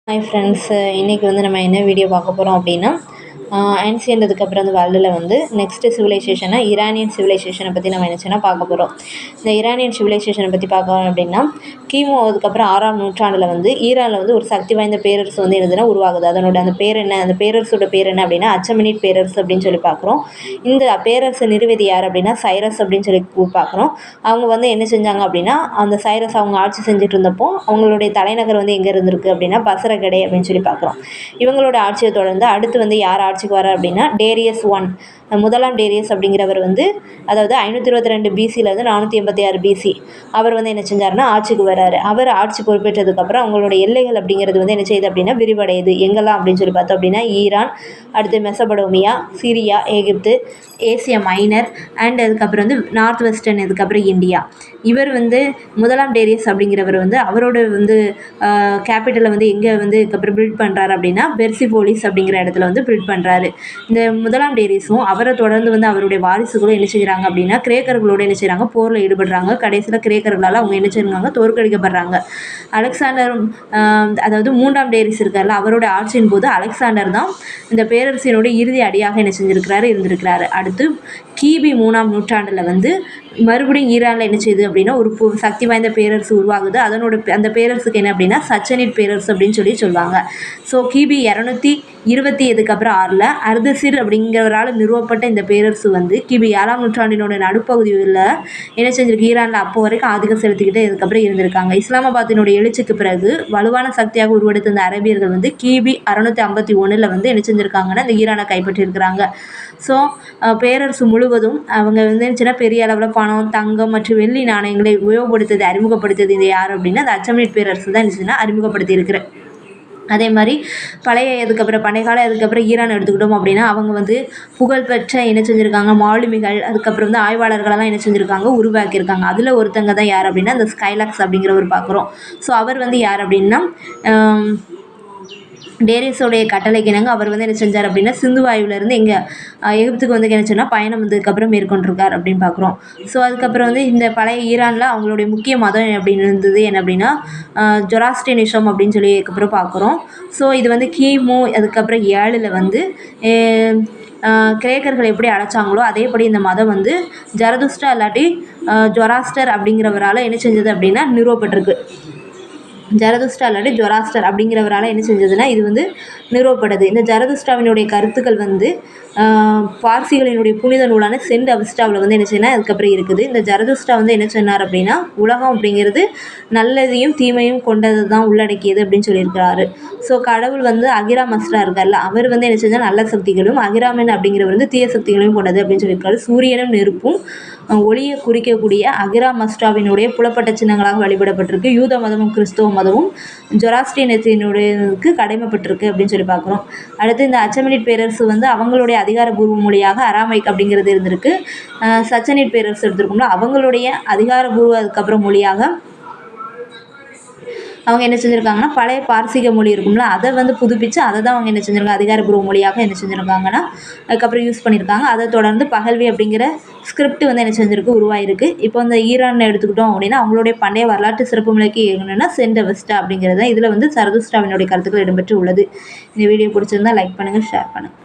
Hi friends, இன்றைக்கி வந்து நம்ம என்ன வீடியோ பார்க்க போகிறோம் அப்படின்னா, ஆன்சியன்ட்க்கு அப்புறம் அந்த வேர்ல்டில் வந்து நெக்ஸ்ட்டு சிவிலைசேஷனாக ஈரானியன் சிவிலைசேஷனை பற்றி நம்ம என்ன பார்க்க போகிறோம். இந்த ஈரானியன் சிவிலைசேஷனை பற்றி பார்க்கணும் அப்படின்னா, கிமு அதுக்கப்புறம் 6ஆம் நூற்றாண்டில் வந்து ஈரானில் வந்து ஒரு சக்தி வாய்ந்த பேரரசு வந்து எழுதுனா உருவாகுது. அதனோட அந்த பேர் என்ன, அந்த பேரரசோட பேர் என்ன அப்படின்னா அச்சமெனிட் பேரரசு அப்படின்னு சொல்லி பார்க்குறோம். இந்த பேரரசு நிறுவியது யார் அப்படின்னா சைரஸ் அப்படின்னு சொல்லி பார்க்குறோம். அவங்க வந்து என்ன செஞ்சாங்க அப்படின்னா, அந்த சைரஸ் அவங்க ஆட்சி செஞ்சுட்டு இருந்தப்போ அவங்களுடைய தலைநகர் வந்து எங்கே இருந்திருக்கு அப்படின்னா பசரகடை அப்படின்னு சொல்லி பார்க்குறோம். இவங்களோட ஆட்சியை தொடர்ந்து அடுத்து வந்து யார் ஆட்சிக்கு வரார் அப்படின்னா டேரியஸ் 1 முதலாம் டேரியஸ் அப்படிங்கிறவர் வந்து, அதாவது 522 பிசியிலேருந்து 486 பிசி அவர் வந்து என்ன செஞ்சார்னா ஆட்சிக்கு வராரு. அவர் ஆட்சி பொறுப்பேற்றதுக்கப்புறம் அவங்களோட எல்லைகள் அப்படிங்கிறது வந்து என்ன செய்யுது அப்படின்னா விரிவடையுது. எங்கெல்லாம் அப்படின்னு சொல்லி பார்த்தோம் அப்படின்னா ஈரான், அடுத்து Mesopotamia, Syria, Egypt, Asia minor and அதுக்கப்புறம் வந்து நார்த் வெஸ்டர்ன், அதுக்கப்புறம் இந்தியா. இவர் வந்து முதலாம் டேரியஸ் அப்படிங்கிறவர் வந்து அவரோட வந்து கேபிட்டலை வந்து எங்கே வந்து இதுக்கப்புறம் பில்ட் பண்ணுறாரு அப்படின்னா பெர்சிபோலிஸ் அப்படிங்கிற இடத்துல வந்து பில்ட் பண்ணுறாரு. இந்த முதலாம் டேரியஸும் அவரை தொடர்ந்து வந்து அவருடைய வாரிசுகளும் என்ன செய்கிறாங்க அப்படின்னா கிரேக்கர்களோடு என்ன செய்கிறாங்க போரில் ஈடுபடுறாங்க. கடைசியில் கிரேக்கர்களால் அவங்க என்ன செய்கிறாங்க தோற்கடிக்கப்படுறாங்க. அலெக்சாண்டர், அதாவது 3ஆம் டேரியஸ் இருக்கார்ல, அவரோட ஆட்சியின் போது அலெக்சாண்டர் தான் இந்த பேரரசினுடைய இறுதி அடியாக என்ன செஞ்சுருக்கிறாரு இருந்திருக்கிறாரு. அடுத்து கிபி 3ஆம் நூற்றாண்டில் வந்து மறுபடியும் ஈரானில் என்ன செய்யுது அப்படின்னா ஒரு சக்தி வாய்ந்த பேரரசு உருவாகுது. அந்த பேரரசுக்கு என்ன அப்படின்னா சச்சனிட் பேரரசு அப்படின்னு சொல்லுவாங்க. ஸோ கிபி 220 6 அர்தசிர் அப்படிங்கிறவரால் நிறுவப்பட்ட இந்த பேரரசு வந்து கிபி 7ஆம் நூற்றாண்டினோட நடுப்பகுதியில் என்ன செஞ்சிருக்கு, ஈரானில் அப்போ வரைக்கும் ஆதிக்கம் செலுத்திக்கிட்டு இதுக்கப்புறம் இருந்திருக்காங்க. இஸ்லாமாபாத்தினுடைய எழுச்சிக்கு பிறகு வலுவான சக்தியாக உருவெடுத்த இந்த அரபியர்கள் வந்து கிபி 651 வந்து என்ன செஞ்சுருக்காங்கன்னா இந்த ஈரானை கைப்பற்றியிருக்கிறாங்க. ஸோ பேரரசு முழுவதும் அவங்க வந்து சின்ன பெரிய அளவில் பணம், தங்கம் மற்றும் வெள்ளி நாணயங்களை அறிமுகப்படுத்துறது இது யார் அப்படின்னா அந்த அச்சமெனிட் பேரரசு தான் என்ன அறிமுகப்படுத்தி இருக்கிறேன். அதே மாதிரி பண்டைய காலம் அதுக்கப்புறம் ஈரான் எடுத்துக்கிட்டோம் அப்படின்னா அவங்க வந்து புகழ்பெற்ற என்ன செஞ்சுருக்காங்க மாலுமிகள், அதுக்கப்புறம் வந்து ஆய்வாளர்களெல்லாம் என்ன செஞ்சுருக்காங்க உருவாக்கியிருக்காங்க. அதில் ஒருத்தங்க தான் யார் அப்படின்னா இந்த ஸ்கைலாக்ஸ் அப்படிங்கிறவர் பார்க்குறோம். ஸோ அவர் வந்து யார் அப்படின்னா டேரியஸோடைய கட்டளைக்கு இணங்க அவர் வந்து என்ன செஞ்சார் அப்படின்னா சிந்து வாயுவிலேருந்து எகிப்துக்கு வந்து என்ன சொன்னால் பயணம் வந்ததுக்கப்புறம் மேற்கொண்டிருக்கார் அப்படின்னு பார்க்குறோம். ஸோ அதுக்கப்புறம் வந்து இந்த பழைய ஈரானில் அவங்களுடைய முக்கிய மதம் அப்படின்னு இருந்தது என்ன அப்படின்னா ஜொராஸ்ட்ரியனிசம் அப்படின்னு சொல்லி அதுக்கப்புறம் பார்க்குறோம். ஸோ இது வந்து கிமு அதுக்கப்புறம் 7 வந்து கிரேக்கர்கள் எப்படி அழைச்சாங்களோ அதேபடி இந்த மதம் வந்து ஜரதுஷ்டா இல்லாட்டி ஜொராஸ்டர் அப்படிங்கிறவரால் என்ன செஞ்சது அப்படின்னா நிறுவப்பட்டிருக்கு. ஜரதுஷ்டா இல்லாட்டி ஜொராஸ்டர் அப்படிங்கிறவரால் என்ன செஞ்சதுன்னா இது வந்து நிறுவப்படுது. இந்த ஜரதுஷ்டாவினுடைய கருத்துக்கள் வந்து பார்சிகளினுடைய புனித நூலான சென்ட் அவஸ்டாவில் வந்து என்ன செய்யணும் அதுக்கப்புறம் இருக்குது. இந்த ஜரதுஷ்டா வந்து என்ன சொன்னார் அப்படின்னா உலகம் அப்படிங்கிறது நல்லதையும் தீமையும் கொண்டது தான் உள்ளடக்கியது அப்படின்னு சொல்லியிருக்கிறாரு. ஸோ கடவுள் வந்து அகிரா மஸ்டா இருக்கார்ல, அவர் வந்து என்ன செஞ்சால் நல்ல சக்திகளும், அகிராமன் அப்படிங்கிறவர் வந்து தீய சக்திகளையும் கொண்டது அப்படின்னு சொல்லியிருக்காரு. சூரியனும் நெருப்பும் ஒளியை குறிக்கக்கூடிய அகிரா மஸ்டாவினுடைய புலப்பட்ட சின்னங்களாக வழிபடப்பட்டிருக்கு. யூத மதமும் கிறிஸ்தவ மதமும் ஜொராஸ்ட்ரியனுக்கு கடமைப்பட்டிருக்கு அப்படின்னு சொல்லி பார்க்குறோம். அடுத்து இந்த அச்சமெனிட் பேரரசு வந்து அவங்களுடைய அதிகாரபூர்வ மொழியாக அராமைக் அப்படிங்கிறது இருந்திருக்கு. சச்சனிட் பேரரசு எடுத்திருக்கோம்னா அவங்களுடைய அதிகாரபூர்வ அதுக்கப்புறம் மொழியாக அவங்க என்ன செஞ்சுருக்காங்கன்னா பழைய பார்சிக மொழி இருக்கும்ல அதை வந்து புதுப்பித்து அதை தான் அவங்க என்ன செஞ்சுருக்காங்க அதிகாரபூர்வ மொழியாக என்ன செஞ்சுருக்காங்கன்னா அதுக்கப்புறம் யூஸ் பண்ணியிருக்காங்க. அதை தொடர்ந்து பகல்வி அப்படிங்கிற ஸ்கிரிப்ட் வந்து என்ன செஞ்சுருக்கு உருவாயிருக்கு. இப்போ இந்த ஈரான் எடுத்துக்கிட்டோம் அப்படின்னா அவங்களுடைய பண்டைய வரலாற்று சிறப்பு நிலைக்கு என்னென்னா சென்ட் அவஸ்டா அப்படிங்கிறது தான். இதில் வந்து ஜரதுஷ்டாவினுடைய கருத்துக்கள் இடம்பெற்று உள்ளது. இந்த வீடியோ பிடிச்சிருந்தால் லைக் பண்ணுங்கள், ஷேர் பண்ணுங்கள்.